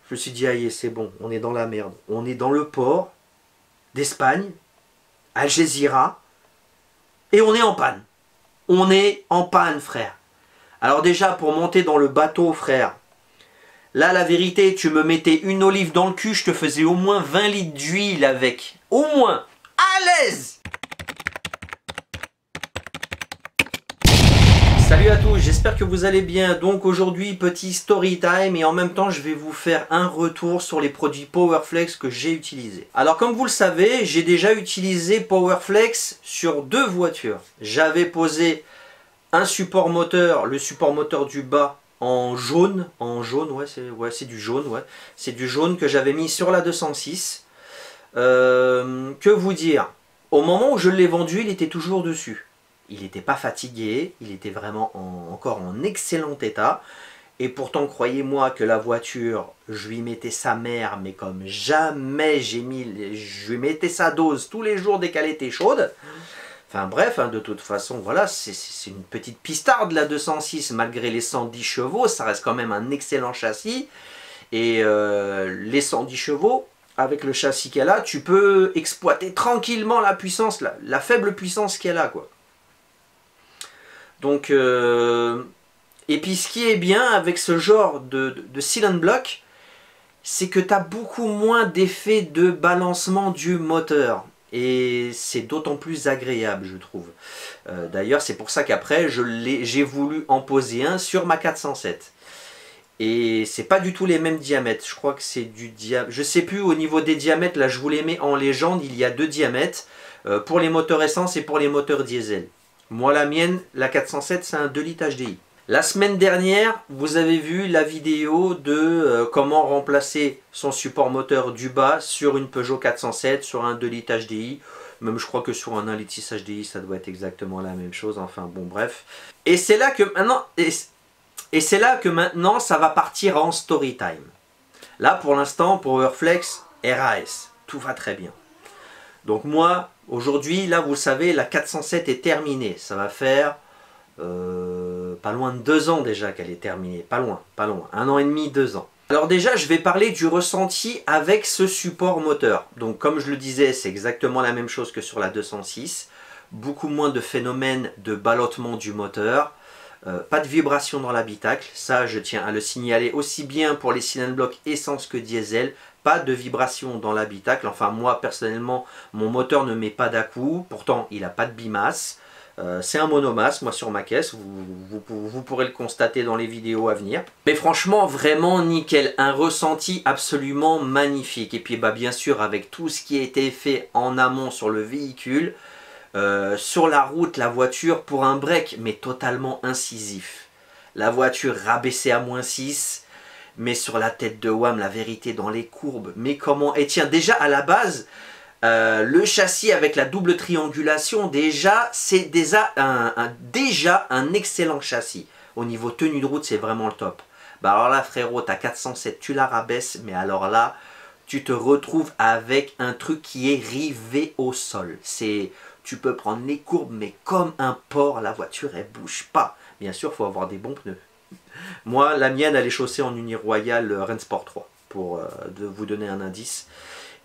Je me suis dit, aïe, c'est bon, on est dans la merde. On est dans le port d'Espagne, Algésiras, et on est en panne. On est en panne, frère. Alors déjà, pour monter dans le bateau, frère, là, la vérité, tu me mettais une olive dans le cul, je te faisais au moins 20 litres d'huile avec. Au moins. À l'aise. Salut à tous, j'espère que vous allez bien. Donc aujourd'hui, petit story time et en même temps, je vais vous faire un retour sur les produits Powerflex que j'ai utilisés. Alors comme vous le savez, j'ai déjà utilisé Powerflex sur 2 voitures. J'avais posé un support moteur, le support moteur du bas en jaune, c'est du jaune, ouais. C'est du jaune que j'avais mis sur la 206. Que vous dire, au moment où je l'ai vendu, il était toujours dessus. Il n'était pas fatigué, il était vraiment encore en excellent état. Et pourtant, croyez-moi que la voiture, je lui mettais sa mère, mais comme jamais je lui mettais sa dose tous les jours dès qu'elle était chaude. Enfin bref, hein, de toute façon, voilà, c'est une petite pistarde la 206, malgré les 110 chevaux, ça reste quand même un excellent châssis. Et les 110 chevaux, avec le châssis qu'elle a, tu peux exploiter tranquillement la puissance, la faible puissance qu'elle a, quoi. Donc, et puis ce qui est bien avec ce genre de cylinder block, c'est que tu as beaucoup moins d'effet de balancement du moteur. Et c'est d'autant plus agréable, je trouve. D'ailleurs, c'est pour ça qu'après, j'ai voulu en poser un sur ma 407. Et c'est pas du tout les mêmes diamètres. Je crois que c'est du diamètre. Je sais plus au niveau des diamètres, là je vous les mets en légende, il y a 2 diamètres. Pour les moteurs essence et pour les moteurs diesel. Moi, la mienne, la 407, c'est un 2 litres HDI. La semaine dernière, vous avez vu la vidéo de comment remplacer son support moteur du bas sur une Peugeot 407, sur un 2 litres HDI. Même je crois que sur un 1 litre 6 HDI, ça doit être exactement la même chose. Enfin bon, bref. Et c'est là que maintenant, c'est là que maintenant, ça va partir en story time. Là, pour l'instant, Powerflex, RAS, tout va très bien. Donc moi, aujourd'hui, là, vous le savez, la 407 est terminée. Ça va faire pas loin de 2 ans déjà qu'elle est terminée. Pas loin, pas loin. 1 an et demi, 2 ans. Alors déjà, je vais parler du ressenti avec ce support moteur. Donc comme je le disais, c'est exactement la même chose que sur la 206. Beaucoup moins de phénomènes de ballottement du moteur. Pas de vibration dans l'habitacle. Ça, je tiens à le signaler aussi bien pour les cylinder block essence que diesel. Pas de vibration dans l'habitacle. Enfin, moi, personnellement, mon moteur ne met pas d'à-coups. Pourtant, il n'a pas de bimasse. C'est un monomasse, moi, sur ma caisse. Vous pourrez le constater dans les vidéos à venir. Mais franchement, vraiment nickel. Un ressenti absolument magnifique. Et puis, bah, bien sûr, avec tout ce qui a été fait en amont sur le véhicule, sur la route, la voiture, pour un break, mais totalement incisif. La voiture rabaissée à -6. Mais sur la tête de WAM, la vérité dans les courbes. Mais comment? Et tiens, déjà à la base, le châssis avec la double triangulation, déjà, c'est déjà un excellent châssis. Au niveau tenue de route, c'est vraiment le top. Bah alors là, frérot, ta 407, tu la rabaisses, mais alors là, tu te retrouves avec un truc qui est rivé au sol. Tu peux prendre les courbes, mais comme un porc, la voiture, elle bouge pas. Bien sûr, il faut avoir des bons pneus. Moi, la mienne, elle est chaussée en Uniroyal Rennsport 3, pour vous donner un indice.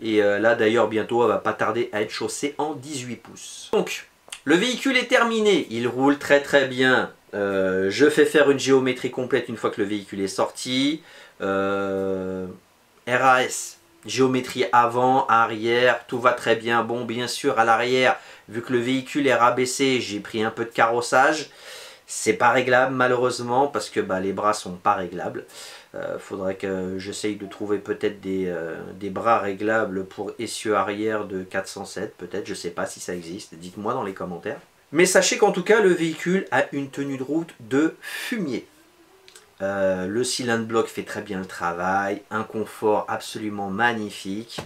Et là, d'ailleurs, bientôt, elle va pas tarder à être chaussée en 18 pouces. Donc, le véhicule est terminé. Il roule très très bien. Je fais faire une géométrie complète une fois que le véhicule est sorti. RAS, géométrie avant, arrière, tout va très bien. Bon, bien sûr, à l'arrière, vu que le véhicule est rabaissé, j'ai pris un peu de carrossage. C'est pas réglable malheureusement parce que bah, les bras sont pas réglables. Faudrait que j'essaye de trouver peut-être des bras réglables pour essieu arrière de 407 peut-être, je sais pas si ça existe, dites-moi dans les commentaires. Mais sachez qu'en tout cas le véhicule a une tenue de route de fumier. Le cylinder block fait très bien le travail, un confort absolument magnifique.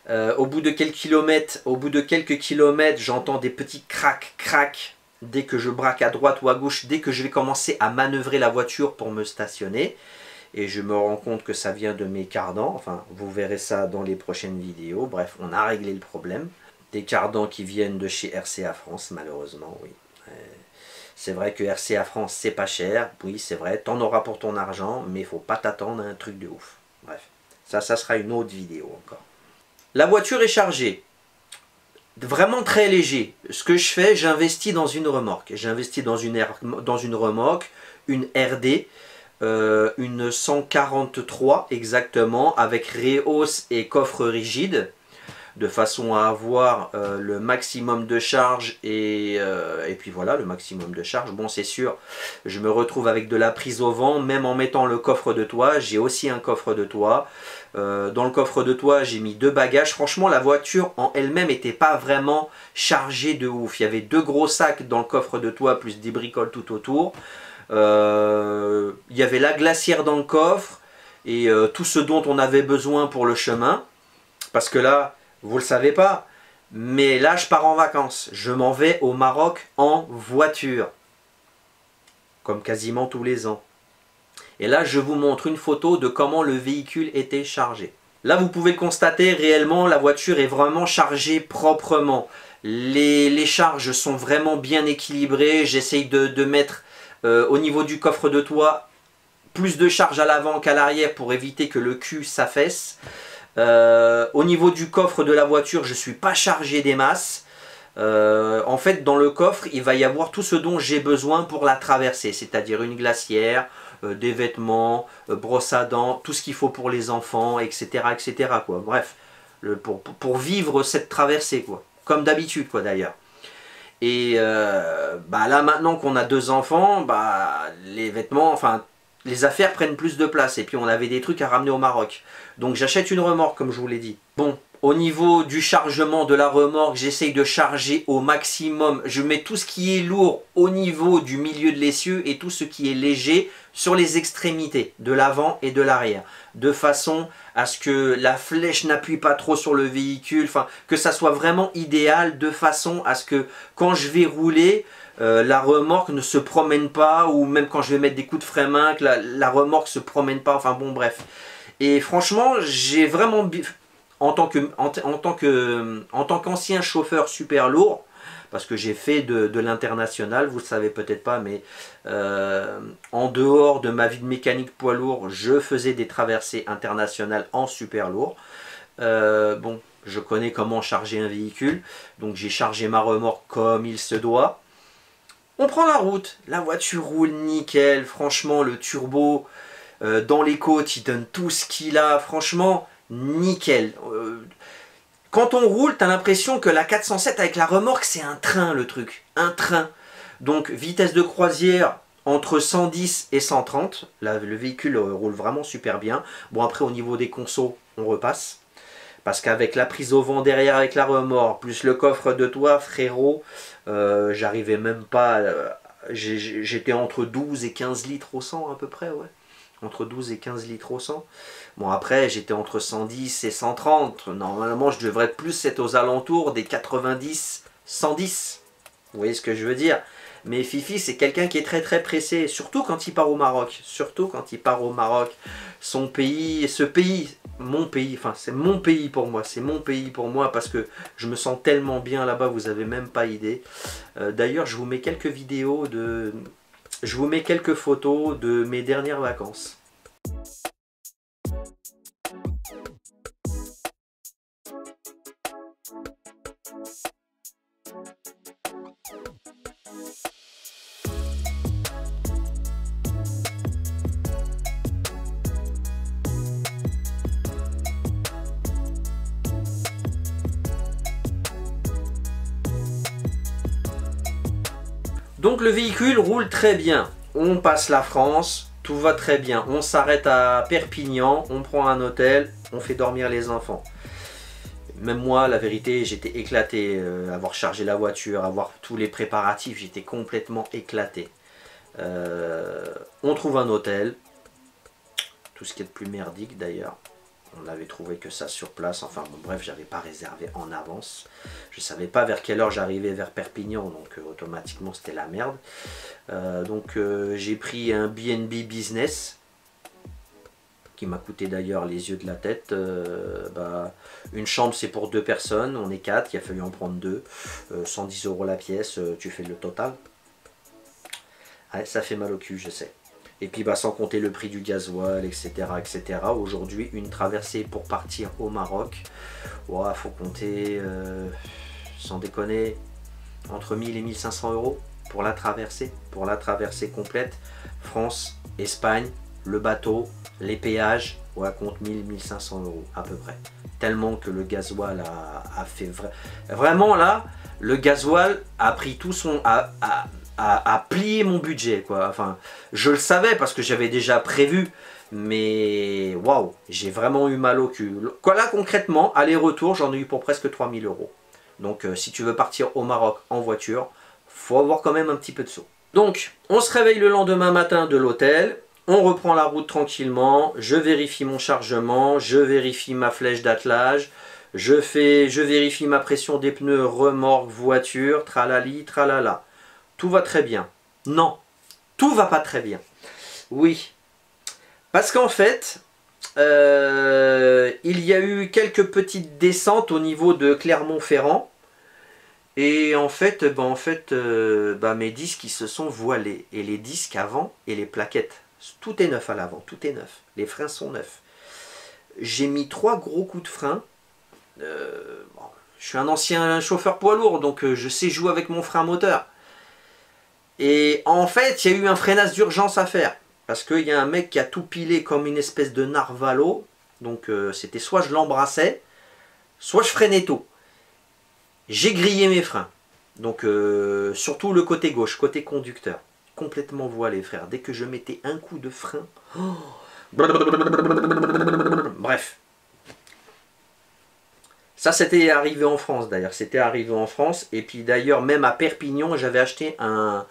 Au bout de quelques kilomètres, j'entends des petits crac. Dès que je braque à droite ou à gauche, dès que je vais commencer à manœuvrer la voiture pour me stationner. Et je me rends compte que ça vient de mes cardans. Enfin, vous verrez ça dans les prochaines vidéos. Bref, on a réglé le problème. Des cardans qui viennent de chez RCA France, malheureusement, oui. C'est vrai que RCA France, c'est pas cher. Oui, c'est vrai, t'en auras pour ton argent, mais il faut pas t'attendre à un truc de ouf. Bref, ça sera une autre vidéo encore. La voiture est chargée. Vraiment très léger. Ce que je fais, j'investis dans une remorque. J'investis dans une remorque, une RD, une 143 exactement, avec réhausse et coffre rigide, de façon à avoir le maximum de charge et puis voilà, le maximum de charge. Bon, c'est sûr, je me retrouve avec de la prise au vent, même en mettant le coffre de toit. J'ai aussi un coffre de toit. Dans le coffre de toit, j'ai mis 2 bagages. Franchement, la voiture en elle-même n'était pas vraiment chargée de ouf. Il y avait 2 gros sacs dans le coffre de toit, plus des bricoles tout autour. Il y avait la glacière dans le coffre et tout ce dont on avait besoin pour le chemin. Parce que là, vous ne le savez pas, mais là, je pars en vacances. Je m'en vais au Maroc en voiture. Comme quasiment tous les ans. Et là, je vous montre une photo de comment le véhicule était chargé. Là, vous pouvez le constater, réellement, la voiture est vraiment chargée proprement. Les charges sont vraiment bien équilibrées. J'essaye de mettre au niveau du coffre de toit plus de charge à l'avant qu'à l'arrière pour éviter que le cul s'affaisse. Au niveau du coffre de la voiture, je ne suis pas chargé des masses. En fait, dans le coffre, il va y avoir tout ce dont j'ai besoin pour la traversée, c'est-à-dire une glacière, des vêtements, brosse à dents, tout ce qu'il faut pour les enfants, etc. etc. quoi. Bref, pour vivre cette traversée, quoi. Comme d'habitude, quoi, d'ailleurs. Et là, maintenant qu'on a 2 enfants, les vêtements, enfin, les affaires prennent plus de place. Et puis, on avait des trucs à ramener au Maroc. Donc, j'achète une remorque, comme je vous l'ai dit. Bon. Au niveau du chargement de la remorque, j'essaye de charger au maximum. Je mets tout ce qui est lourd au niveau du milieu de l'essieu et tout ce qui est léger sur les extrémités de l'avant et de l'arrière. De façon à ce que la flèche n'appuie pas trop sur le véhicule. Enfin, que ça soit vraiment idéal de façon à ce que quand je vais rouler, la remorque ne se promène pas. Ou même quand je vais mettre des coups de frein main, que la remorque ne se promène pas. Enfin bon, bref. Et franchement, j'ai vraiment... En tant qu'ancien chauffeur super lourd, parce que j'ai fait de l'international, vous ne le savez peut-être pas, mais en dehors de ma vie de mécanique poids lourd, je faisais des traversées internationales en super lourd. Bon, je connais comment charger un véhicule, donc j'ai chargé ma remorque comme il se doit. On prend la route, la voiture roule nickel, franchement le turbo dans les côtes, il donne tout ce qu'il a, franchement... nickel. Quand on roule, tu as l'impression que la 407 avec la remorque, c'est un train le truc. Un train. Donc vitesse de croisière entre 110 et 130. Là, le véhicule roule vraiment super bien. Bon, après au niveau des consos, on repasse. Parce qu'avec la prise au vent derrière avec la remorque, plus le coffre de toit, frérot, j'arrivais même pas... J'étais entre 12 et 15 litres au 100 à peu près, ouais. Entre 12 et 15 litres au 100. Bon, après, j'étais entre 110 et 130. Normalement, je devrais plus être aux alentours des 90, 110. Vous voyez ce que je veux dire? Mais Fifi, c'est quelqu'un qui est très très pressé. Surtout quand il part au Maroc. Surtout quand il part au Maroc. Son pays, ce pays, mon pays, enfin, c'est mon pays pour moi. C'est mon pays pour moi parce que je me sens tellement bien là-bas, vous n'avez même pas idée. D'ailleurs, je vous mets quelques vidéos de... Je vous mets quelques photos de mes dernières vacances. Donc le véhicule roule très bien. On passe la France, tout va très bien. On s'arrête à Perpignan, on prend un hôtel, on fait dormir les enfants. Même moi, la vérité, j'étais éclaté. Avoir chargé la voiture, avoir tous les préparatifs, j'étais complètement éclaté. On trouve un hôtel. Tout ce qui est de plus merdique d'ailleurs. On n'avait trouvé que ça sur place. Enfin bon, bref, j'avais pas réservé en avance. Je savais pas vers quelle heure j'arrivais vers Perpignan, donc automatiquement c'était la merde. J'ai pris un B&B business qui m'a coûté d'ailleurs les yeux de la tête. Une chambre c'est pour 2 personnes, on est 4, il a fallu en prendre 2. 110 € la pièce, tu fais le total. Ouais, ça fait mal au cul, je sais. Et puis bah, sans compter le prix du gasoil, etc. etc. Aujourd'hui, une traversée pour partir au Maroc, ouais, faut compter, sans déconner, entre 1000 et 1500 euros pour la traversée complète. France, Espagne, le bateau, les péages, ouais, compte 1000-1500 euros à peu près. Tellement que le gasoil a fait vraiment là, le gasoil a pris tout son... a plié mon budget, quoi. Enfin, je le savais parce que j'avais déjà prévu, mais waouh, j'ai vraiment eu mal au cul. Quoi, là, concrètement, aller-retour, j'en ai eu pour presque 3000 euros. Donc, si tu veux partir au Maroc en voiture, faut avoir quand même un petit peu de sous. Donc, on se réveille le lendemain matin de l'hôtel. On reprend la route tranquillement, je vérifie mon chargement, je vérifie ma flèche d'attelage, je vérifie ma pression des pneus, remorque, voiture, tralali, tralala. Tout va très bien. Non, tout va pas très bien. Oui, parce qu'en fait, il y a eu quelques petites descentes au niveau de Clermont-Ferrand. Et en fait, mes disques ils se sont voilés. Et les disques avant et les plaquettes, tout est neuf à l'avant, tout est neuf. Les freins sont neufs. J'ai mis 3 gros coups de frein. Je suis un ancien chauffeur poids lourd, donc je sais jouer avec mon frein moteur. Et en fait, il y a eu un freinage d'urgence à faire. Parce qu'il y a un mec qui a tout pilé comme une espèce de narvalo. Donc c'était soit je l'embrassais, soit je freinais tôt. J'ai grillé mes freins. Donc surtout le côté gauche, côté conducteur. Complètement voilé, frère. Dès que je mettais un coup de frein... Oh, bref. Ça, c'était arrivé en France, d'ailleurs. C'était arrivé en France. Et puis, d'ailleurs, même à Perpignan, j'avais acheté un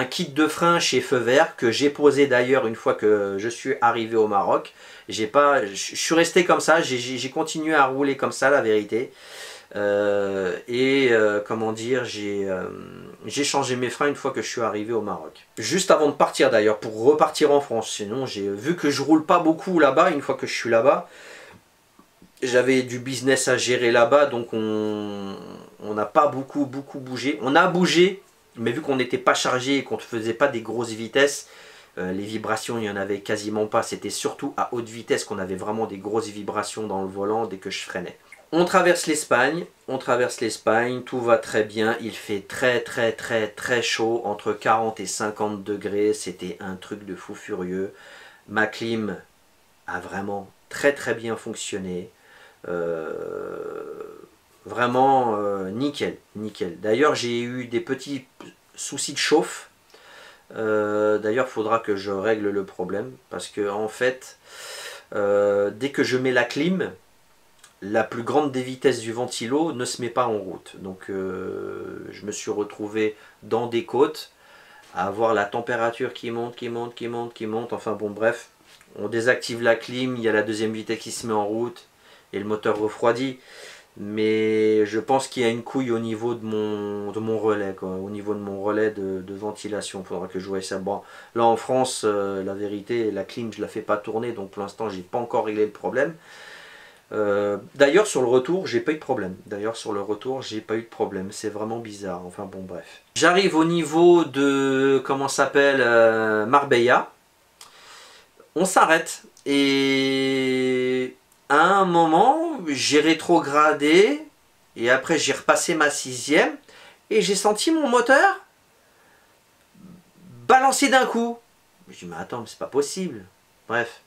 kit de frein chez Feu Vert que j'ai posé, d'ailleurs, une fois que je suis arrivé au Maroc. Je suis resté comme ça. J'ai continué à rouler comme ça, la vérité. Comment dire, j'ai changé mes freins une fois que je suis arrivé au Maroc. Juste avant de partir d'ailleurs, pour repartir en France. Sinon, j'ai vu que je roule pas beaucoup là-bas, une fois que je suis là-bas. J'avais du business à gérer là-bas, donc on n'a pas beaucoup bougé. On a bougé, mais vu qu'on n'était pas chargé et qu'on ne faisait pas des grosses vitesses, les vibrations, il n'y en avait quasiment pas. C'était surtout à haute vitesse qu'on avait vraiment des grosses vibrations dans le volant dès que je freinais. On traverse l'Espagne, tout va très bien, il fait très chaud, entre 40 et 50 degrés, c'était un truc de fou furieux. Ma clim a vraiment très bien fonctionné, vraiment nickel. D'ailleurs j'ai eu des petits soucis de chauffe, d'ailleurs il faudra que je règle le problème, parce que en fait, dès que je mets la clim, la plus grande des vitesses du ventilo ne se met pas en route. Donc je me suis retrouvé dans des côtes à avoir la température qui monte. Enfin bon bref, on désactive la clim, il y a la deuxième vitesse qui se met en route et le moteur refroidit. Mais je pense qu'il y a une couille au niveau de mon relais, quoi. Au niveau de mon relais de ventilation. Il faudra que je voie ça. Bon, là en France, la vérité, la clim je la fais pas tourner, donc pour l'instant j'ai pas encore réglé le problème. D'ailleurs sur le retour j'ai pas eu de problème, c'est vraiment bizarre, enfin bon bref. J'arrive au niveau de, comment s'appelle, Marbella, on s'arrête et à un moment j'ai rétrogradé et après j'ai repassé ma 6e et j'ai senti mon moteur balancer d'un coup. Je dis mais attends, mais c'est pas possible, bref.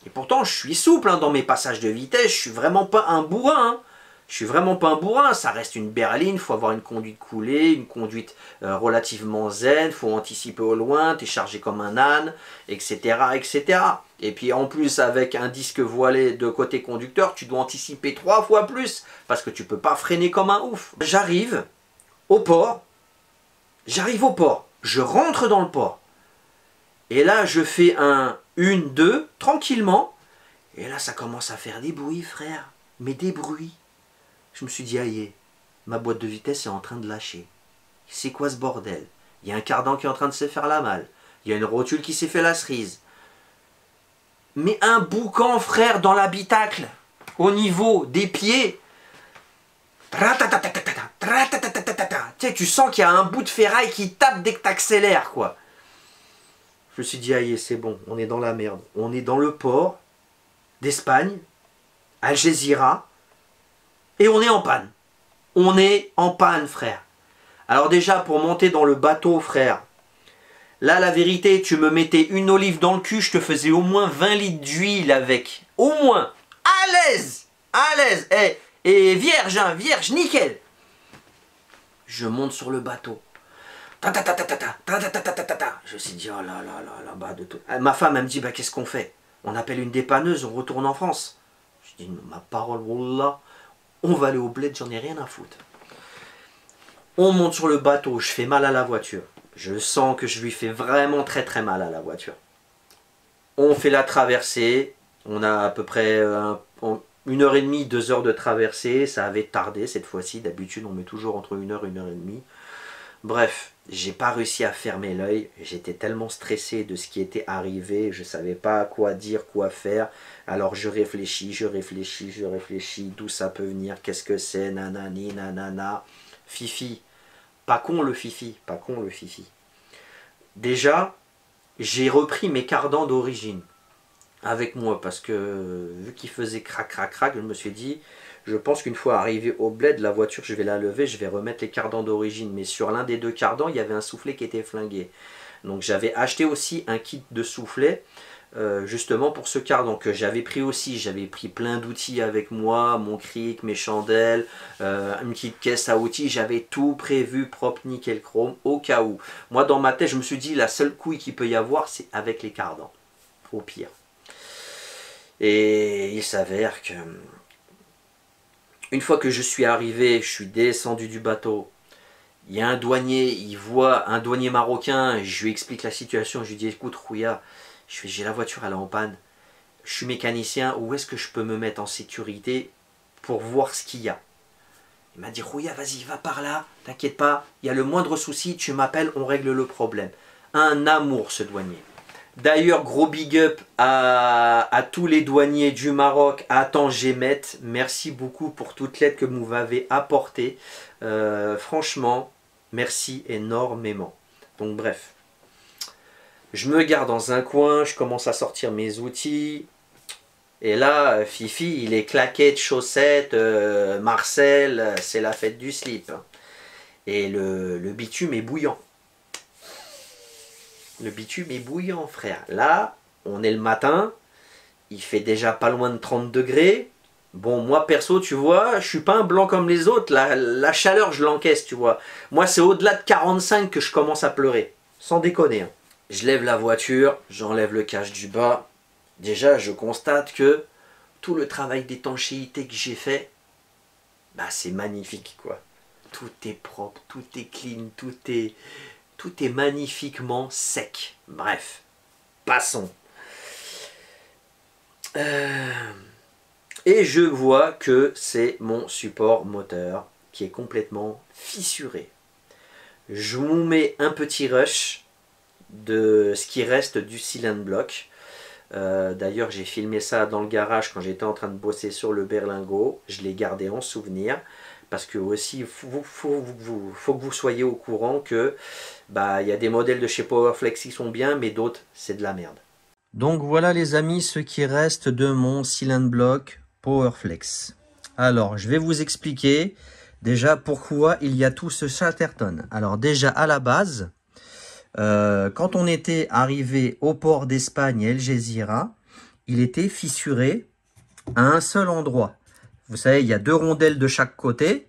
Et pourtant, je suis souple dans mes passages de vitesse, je suis vraiment pas un bourrin. Ça reste une berline, il faut avoir une conduite coulée, une conduite relativement zen, il faut anticiper au loin, tu es chargé comme un âne, etc., etc. Et puis en plus, avec un disque voilé de côté conducteur, tu dois anticiper 3 fois plus, parce que tu peux pas freiner comme un ouf. J'arrive au port, je rentre dans le port. Et là, je fais un 1-2, tranquillement. Et là, ça commence à faire des bruits, frère. Mais des bruits. Je me suis dit, aïe, ma boîte de vitesse est en train de lâcher. C'est quoi ce bordel? Il y a un cardan qui est en train de se faire la malle. Il y a une rotule qui s'est fait la cerise. Mais un boucan, frère, dans l'habitacle, au niveau des pieds. Tu sais, tu sens qu'il y a un bout de ferraille qui tape dès que tu accélères, quoi. Je me suis dit, aïe, c'est bon, on est dans la merde. On est dans le port d'Espagne, Algésiras, et on est en panne. On est en panne, frère. Alors déjà, pour monter dans le bateau, frère, là, la vérité, tu me mettais une olive dans le cul, je te faisais au moins 20 litres d'huile avec. Au moins. À l'aise. À l'aise. Et vierge, hein, vierge, nickel. Je monte sur le bateau. Je me suis dit, oh là là là, là-bas de tout. Ma femme, elle me dit, bah, qu'est-ce qu'on fait? On appelle une dépanneuse, on retourne en France. Je dis, ma parole, wallah, on va aller au bled, j'en ai rien à foutre. On monte sur le bateau, je fais mal à la voiture. Je sens que je lui fais vraiment très très mal à la voiture. On fait la traversée, on a à peu près 1h30, 2 heures de traversée. Ça avait tardé cette fois-ci, d'habitude on met toujours entre 1 heure et 1h30. Bref, j'ai pas réussi à fermer l'œil, j'étais tellement stressé de ce qui était arrivé, je savais pas quoi dire, quoi faire. Alors je réfléchis, d'où ça peut venir, qu'est-ce que c'est, nanani, nanana. Fifi, pas con le fifi, pas con le fifi. Déjà, j'ai repris mes cardans d'origine avec moi parce que vu qu'il faisait crac crac crac, je me suis dit, je pense qu'une fois arrivé au bled, la voiture, je vais la lever, je vais remettre les cardans d'origine. Mais sur l'un des deux cardans, il y avait un soufflet qui était flingué. Donc j'avais acheté aussi un kit de soufflet justement pour ce cardan que j'avais pris aussi. J'avais pris plein d'outils avec moi, mon cric, mes chandelles, une petite caisse à outils. J'avais tout prévu, propre, nickel chrome, au cas où. Moi dans ma tête, je me suis dit, la seule couille qu'il peut y avoir, c'est avec les cardans. Au pire. Et il s'avère que... Une fois que je suis arrivé, je suis descendu du bateau. Il y a un douanier, il voit un douanier marocain, je lui explique la situation, je lui dis, écoute Rouya, j'ai la voiture, elle est en panne, je suis mécanicien, où est-ce que je peux me mettre en sécurité pour voir ce qu'il y a? Il m'a dit, Rouya, vas-y, va par là, t'inquiète pas, il y a le moindre souci, tu m'appelles, on règle le problème. Un amour ce douanier. D'ailleurs, gros big up à tous les douaniers du Maroc, à Tangemet. Merci beaucoup pour toute l'aide que vous m'avez apportée. Franchement, merci énormément. Donc bref, je me gare dans un coin, je commence à sortir mes outils. Et là, Fifi, il est claquettes, chaussettes, Marcel, c'est la fête du slip. Et le bitume est bouillant. Le bitume est bouillant, frère. Là, on est le matin. Il fait déjà pas loin de 30 degrés. Bon, moi, perso, tu vois, je suis pas un blanc comme les autres. La chaleur, je l'encaisse, tu vois. Moi, c'est au-delà de 45 que je commence à pleurer. Sans déconner. Hein. Je lève la voiture, j'enlève le cache du bas. Déjà, je constate que tout le travail d'étanchéité que j'ai fait, bah, c'est magnifique, quoi. Tout est propre, tout est clean, tout est magnifiquement sec. Bref, passons. Et je vois que c'est mon support moteur qui est complètement fissuré. Je vous mets un petit rush de ce qui reste du cylinder block. D'ailleurs, j'ai filmé ça dans le garage quand j'étais en train de bosser sur le berlingot. Je l'ai gardé en souvenir. Parce que aussi, il faut que vous soyez au courant que bah, y a des modèles de chez Powerflex qui sont bien, mais d'autres, c'est de la merde. Donc voilà les amis, ce qui reste de mon cylinder block Powerflex. Alors, je vais vous expliquer déjà pourquoi il y a tout ce Chatterton. Alors déjà, à la base, quand on était arrivé au port d'Espagne, Algésiras, il était fissuré à un seul endroit. Vous savez, il y a 2 rondelles de chaque côté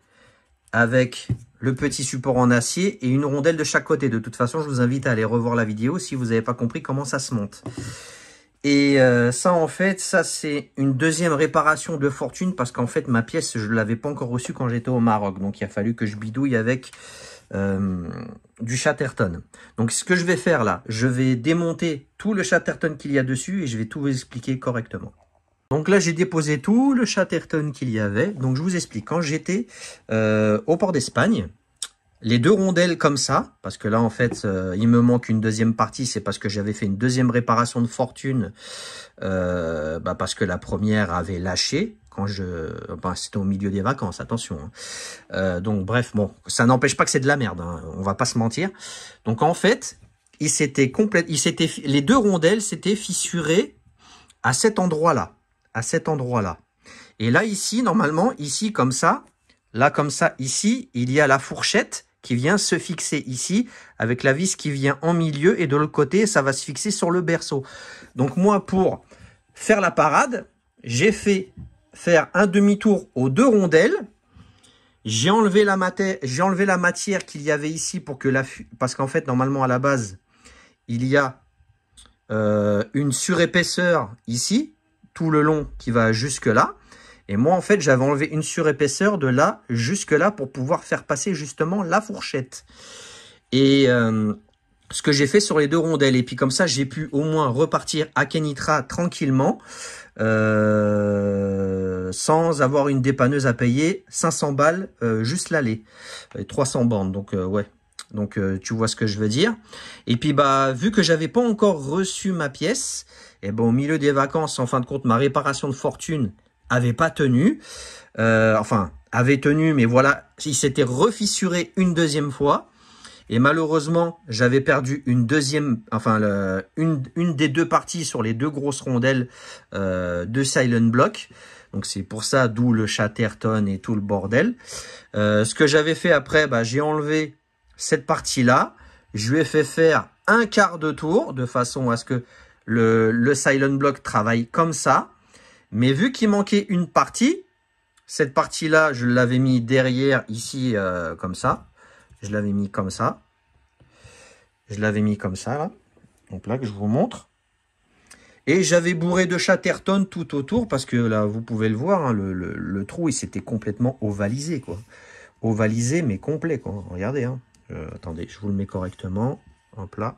avec le petit support en acier et une rondelle de chaque côté. De toute façon, je vous invite à aller revoir la vidéo si vous n'avez pas compris comment ça se monte. Et ça, en fait, ça c'est une deuxième réparation de fortune parce qu'en fait, ma pièce, je ne l'avais pas encore reçue quand j'étais au Maroc. Donc, il a fallu que je bidouille avec du Chatterton. Donc, ce que je vais faire là, je vais démonter tout le Chatterton qu'il y a dessus et je vais tout vous expliquer correctement. Donc là, j'ai déposé tout le Chatterton qu'il y avait. Donc, je vous explique. Quand j'étais au port d'Espagne, les 2 rondelles comme ça, parce que là, en fait, il me manque une deuxième partie. C'est parce que j'avais fait une deuxième réparation de fortune. Parce que la première avait lâché. Quand c'était au milieu des vacances, attention. Hein. Donc, bref, bon, ça n'empêche pas que c'est de la merde. Hein, on va pas se mentir. Donc, en fait, les deux rondelles s'étaient fissurées à cet endroit-là. À cet endroit-là. Et là, ici, normalement, ici, comme ça, là, comme ça, ici, il y a la fourchette qui vient se fixer ici, avec la vis qui vient en milieu, et de l'autre côté, ça va se fixer sur le berceau. Donc moi, pour faire la parade, j'ai fait faire un demi-tour aux deux rondelles. J'ai enlevé la matière qu'il y avait ici pour que parce qu'en fait, normalement, à la base, il y a une surépaisseur ici, tout le long qui va jusque là. Et moi, en fait, j'avais enlevé une surépaisseur de là jusque là pour pouvoir faire passer justement la fourchette. Et ce que j'ai fait sur les deux rondelles. Et puis comme ça, j'ai pu au moins repartir à Kenitra tranquillement, sans avoir une dépanneuse à payer 500 balles juste l'aller. 300 bandes, donc ouais. Donc tu vois ce que je veux dire. Et puis bah vu que j'avais pas encore reçu ma pièce, et bon au milieu des vacances, en fin de compte, ma réparation de fortune avait pas tenu. Enfin, avait tenu, mais voilà, il s'était refissuré une deuxième fois. Et malheureusement, j'avais perdu une deuxième, enfin une des deux parties sur les deux grosses rondelles de Silent Block. Donc c'est pour ça, d'où le Chatterton et tout le bordel. Ce que j'avais fait après, bah, j'ai enlevé cette partie-là. Je lui ai fait faire un quart de tour de façon à ce que le Silent Block travaille comme ça. Mais vu qu'il manquait une partie, cette partie-là, je l'avais mis derrière ici comme ça. Je l'avais mis comme ça. Je l'avais mis comme ça, là. Donc là, que je vous montre. Et j'avais bourré de Chatterton tout autour, parce que là, vous pouvez le voir, hein, le trou, il s'était complètement ovalisé, quoi. Ovalisé, mais complet, quoi. Regardez, hein. Attendez, je vous le mets correctement. Hop là.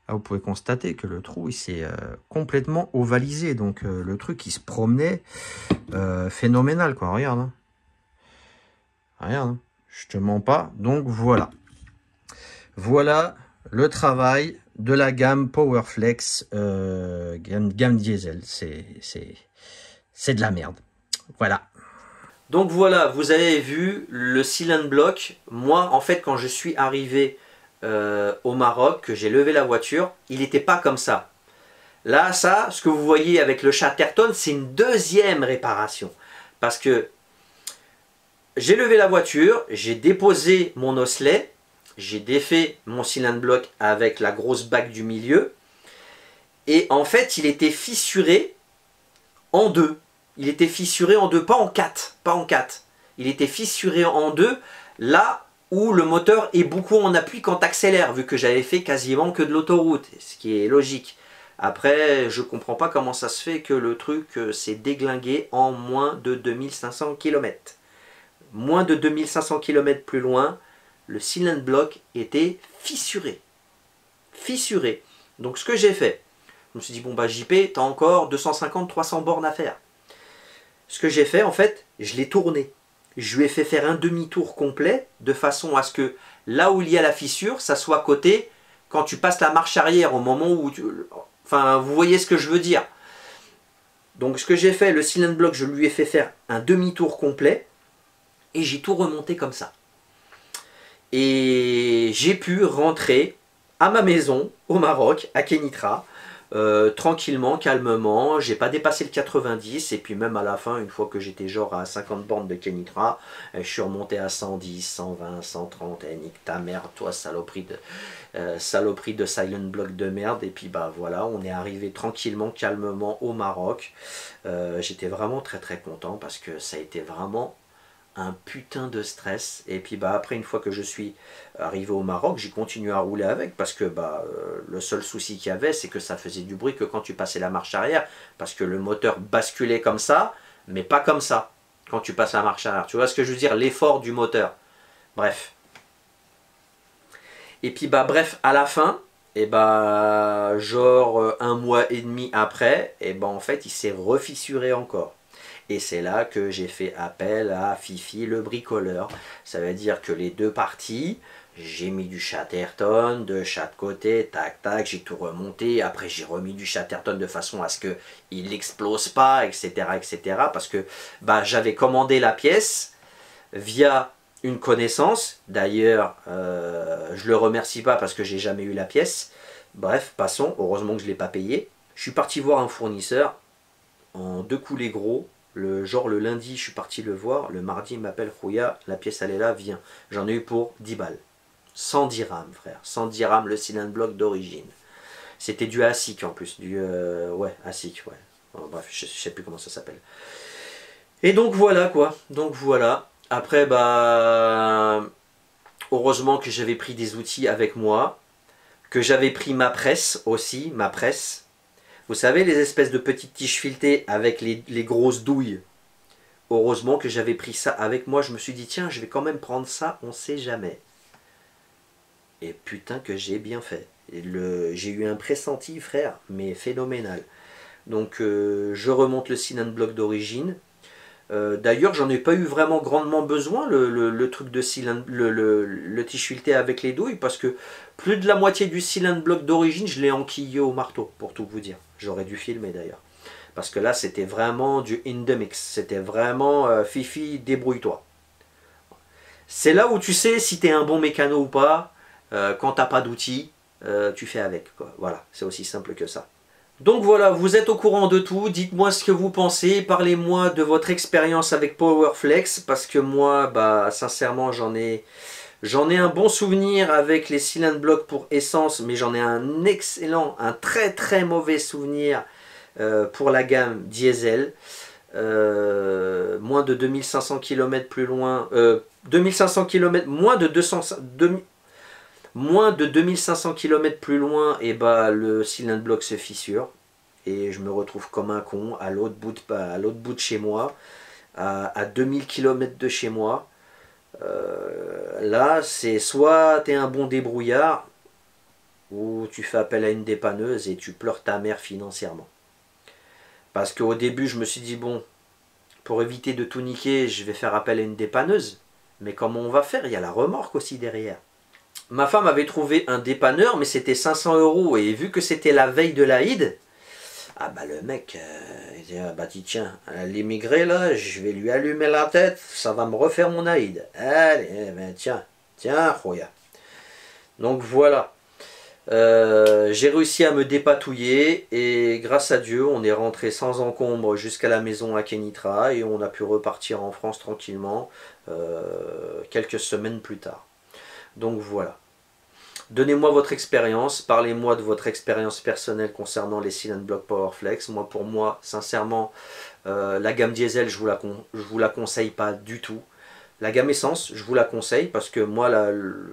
Là, vous pouvez constater que le trou, il s'est complètement ovalisé. Donc, le truc, il se promenait phénoménal, quoi. Regarde, hein. Regarde, hein. Je te mens pas. Donc, voilà. Voilà le travail de la gamme Powerflex, gamme diesel. C'est de la merde. Voilà. Donc voilà, vous avez vu le Silent Block. Moi, en fait, quand je suis arrivé au Maroc, que j'ai levé la voiture, il n'était pas comme ça. Là, ça, ce que vous voyez avec le Chatterton, c'est une deuxième réparation. Parce que j'ai levé la voiture, j'ai déposé mon osselet, j'ai défait mon Silent Block avec la grosse bague du milieu. Et en fait, il était fissuré en deux. Il était fissuré en deux, pas en quatre. Pas en quatre. Il était fissuré en deux, là où le moteur est beaucoup en appui quand tu accélères, vu que j'avais fait quasiment que de l'autoroute, ce qui est logique. Après, je comprends pas comment ça se fait que le truc s'est déglingué en moins de 2500 km. Moins de 2500 km plus loin, le Silent Block était fissuré. Fissuré. Donc ce que j'ai fait, je me suis dit, bon bah JP, tu as encore 250-300 bornes à faire. Ce que j'ai fait, en fait, je l'ai tourné. Je lui ai fait faire un demi-tour complet, de façon à ce que là où il y a la fissure, ça soit côté quand tu passes la marche arrière, au moment où enfin, vous voyez ce que je veux dire. Donc ce que j'ai fait, le Silent Block, je lui ai fait faire un demi-tour complet, et j'ai tout remonté comme ça. Et j'ai pu rentrer à ma maison, au Maroc, à Kenitra, tranquillement, calmement. J'ai pas dépassé le 90, et puis même à la fin, une fois que j'étais genre à 50 bornes de Kenitra, je suis remonté à 110, 120, 130, et nique ta mère, toi, saloperie de Silent Block de merde. Et puis bah voilà, on est arrivé tranquillement, calmement au Maroc. J'étais vraiment très très content, parce que ça a été vraiment un putain de stress. Et puis bah après, une fois que je suis arrivé au Maroc, j'ai continué à rouler avec, parce que bah le seul souci qu'il y avait, c'est que ça faisait du bruit que quand tu passais la marche arrière, parce que le moteur basculait comme ça, mais pas comme ça quand tu passes la marche arrière. Tu vois ce que je veux dire, l'effort du moteur. Bref. Et puis bah bref, à la fin, et bah genre un mois et demi après, et bah en fait il s'est refissuré encore. Et c'est là que j'ai fait appel à Fifi le bricoleur. Ça veut dire que les deux parties, j'ai mis du Chatterton de chaque côté, tac tac, j'ai tout remonté. Après j'ai remis du Chatterton de façon à ce qu'il n'explose pas, etc., etc. Parce que bah, j'avais commandé la pièce via une connaissance. D'ailleurs, je le remercie pas parce que j'ai jamais eu la pièce. Bref, passons, heureusement que je ne l'ai pas payé. Je suis parti voir un fournisseur en 2 coulées gros. Le lundi, je suis parti le voir. Le mardi, il m'appelle, Rouya, la pièce elle est là, viens. J'en ai eu pour 10 balles. 100 dirhams, frère. 100 dirhams le cylinder block d'origine. C'était du ASIC en plus. Ouais, ASIC, ouais. Bon, bref, je sais plus comment ça s'appelle. Et donc voilà quoi. Donc voilà. Après, bah... heureusement que j'avais pris des outils avec moi. Que j'avais pris ma presse aussi, ma presse. Vous savez, les espèces de petites tiges filetées avec les grosses douilles. Heureusement que j'avais pris ça avec moi. Je me suis dit, tiens, je vais quand même prendre ça, on sait jamais. Et putain que j'ai bien fait. J'ai eu un pressenti, frère, mais phénoménal. Donc, je remonte le cylinder block d'origine. D'ailleurs, j'en ai pas eu vraiment grandement besoin, le truc de cylindre, le tige fileté avec les douilles, parce que plus de la moitié du cylinder block d'origine, je l'ai enquillé au marteau, pour tout vous dire. J'aurais dû filmer d'ailleurs. Parce que là, c'était vraiment du in the mix. C'était vraiment Fifi, débrouille-toi. C'est là où tu sais si tu es un bon mécano ou pas. Quand tu n'as pas d'outils, tu fais avec, quoi. Voilà, c'est aussi simple que ça. Donc voilà, vous êtes au courant de tout, dites-moi ce que vous pensez, parlez-moi de votre expérience avec Powerflex, parce que moi, bah sincèrement, j'en ai un bon souvenir avec les cylinder block pour essence, mais j'en ai un excellent, un très très mauvais souvenir pour la gamme diesel. Moins de 2500 km plus loin, 2500 km, moins de 2500 km plus loin, et bah le cylinder block se fissure et je me retrouve comme un con à l'autre bout de chez moi, à 2000 km de chez moi. Là, c'est soit tu es un bon débrouillard ou tu fais appel à une dépanneuse et tu pleures ta mère financièrement. Parce qu'au début, je me suis dit, bon, pour éviter de tout niquer, je vais faire appel à une dépanneuse. Mais comment on va faire? Il y a la remorque aussi derrière. Ma femme avait trouvé un dépanneur, mais c'était 500 €. Et vu que c'était la veille de l'Aïd, ah bah le mec, il dit, ah bah tiens, l'immigré là, je vais lui allumer la tête, ça va me refaire mon Aïd. Allez, ben tiens, Roya. Donc voilà. J'ai réussi à me dépatouiller et grâce à Dieu, on est rentré sans encombre jusqu'à la maison à Kenitra et on a pu repartir en France tranquillement quelques semaines plus tard. Donc voilà. Donnez-moi votre expérience, parlez-moi de votre expérience personnelle concernant les cylinder block Powerflex. Moi, pour moi, sincèrement, la gamme diesel, je vous la conseille pas du tout. La gamme essence, je vous la conseille parce que moi,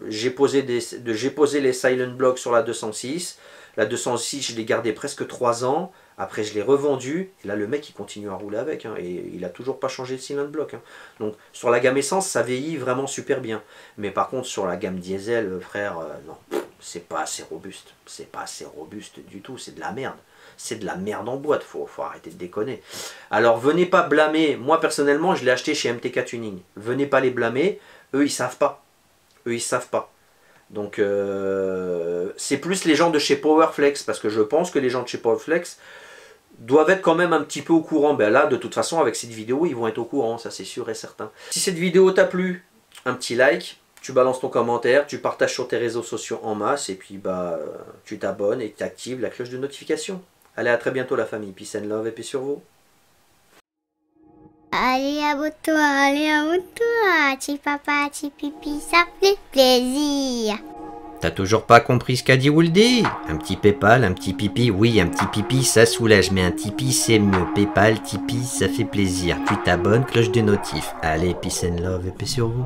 j'ai posé les cylinder block sur la 206. La 206, je l'ai gardée presque 3 ans. Après, je l'ai revendue. Et là, le mec, il continue à rouler avec. Hein, et il n'a toujours pas changé de cylinder block. Hein. Donc, sur la gamme essence, ça vieillit vraiment super bien. Mais par contre, sur la gamme diesel, frère, non, c'est pas assez robuste. C'est pas assez robuste du tout. C'est de la merde. C'est de la merde en boîte. Faut arrêter de déconner. Alors, venez pas blâmer. Moi, personnellement, je l'ai acheté chez MTK Tuning. Venez pas les blâmer. Eux, ils savent pas. Eux, ils savent pas. Donc, c'est plus les gens de chez Powerflex. Parce que je pense que les gens de chez Powerflex doivent être quand même un petit peu au courant. Ben là, de toute façon, avec cette vidéo, ils vont être au courant, ça c'est sûr et certain. Si cette vidéo t'a plu, un petit like, tu balances ton commentaire, tu partages sur tes réseaux sociaux en masse, et puis bah tu t'abonnes et tu actives la cloche de notification. Allez, à très bientôt la famille. Peace and love et paix sur vous. Allez, abonne-toi, petit papa, petit pipi, ça fait plaisir. T'as toujours pas compris ce qu'a dit Wouldi? Un petit Paypal, un petit pipi, oui, un petit pipi, ça soulage, mais un Tipeee, c'est mieux. Paypal, Tipeee, ça fait plaisir. Tu t'abonnes, cloche de notif. Allez, peace and love et paix sur vous.